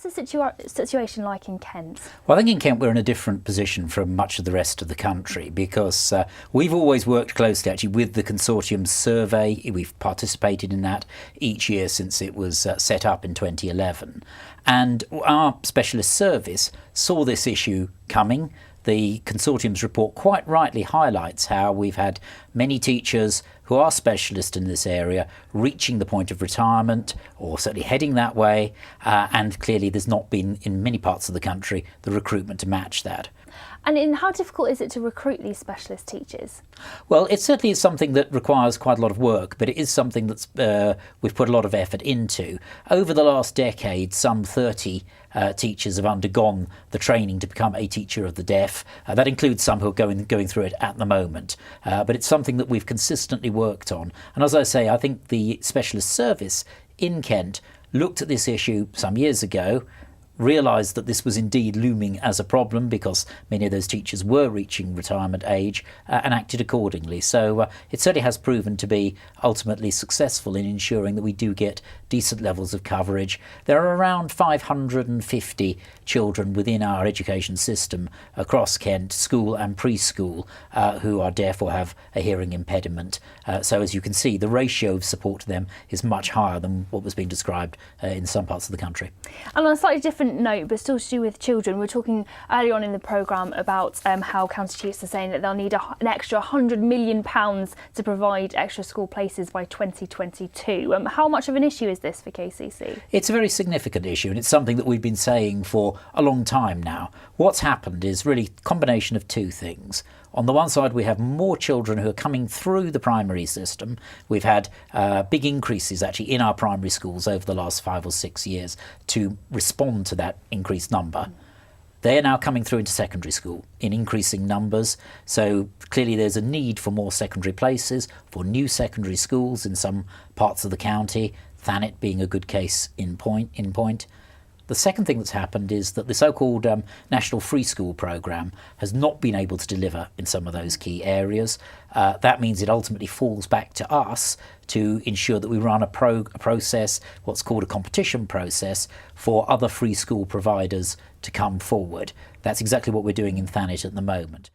what's the situation like in Kent? Well, I think in Kent we're in a different position from much of the rest of the country because we've always worked closely actually with the consortium survey. We've participated in that each year since it was set up in 2011. And our specialist service saw this issue coming. The consortium's report quite rightly highlights how we've had many teachers who are specialists in this area reaching the point of retirement or certainly heading that way, and clearly there's not been in many parts of the country the recruitment to match that. And how difficult is it to recruit these specialist teachers? Well, it certainly is something that requires quite a lot of work, but it is something that's we've put a lot of effort into. Over the last decade, some 30 teachers have undergone the training to become a teacher of the deaf. That includes some who are going through it at the moment, but it's something that we've consistently worked on. And as I say, I think the specialist service in Kent looked at this issue some years ago, realised that this was indeed looming as a problem because many of those teachers were reaching retirement age, and acted accordingly. So it certainly has proven to be ultimately successful in ensuring that we do get decent levels of coverage. There are around 550 children within our education system across Kent, school and preschool, who are deaf or have a hearing impediment. So as you can see, the ratio of support to them is much higher than what was being described in some parts of the country. And on a slightly different note, but still to do with children, we were talking earlier on in the programme about how county chiefs are saying that they'll need an extra £100 million to provide extra school places by 2022. How much of an issue is this for KCC? It's a very significant issue, and it's something that we've been saying for a long time now. What's happened is really a combination of two things. On the one side, we have more children who are coming through the primary system. We've had big increases actually in our primary schools over the last 5 or 6 years to respond to that increased number. They are now coming through into secondary school in increasing numbers. So clearly there's a need for more secondary places, for new secondary schools in some parts of the county, Thanet being a good case in point. The second thing that's happened is that the so-called National Free School Programme has not been able to deliver in some of those key areas. That means it ultimately falls back to us to ensure that we run a process, what's called a competition process, for other free school providers to come forward. That's exactly what we're doing in Thanet at the moment.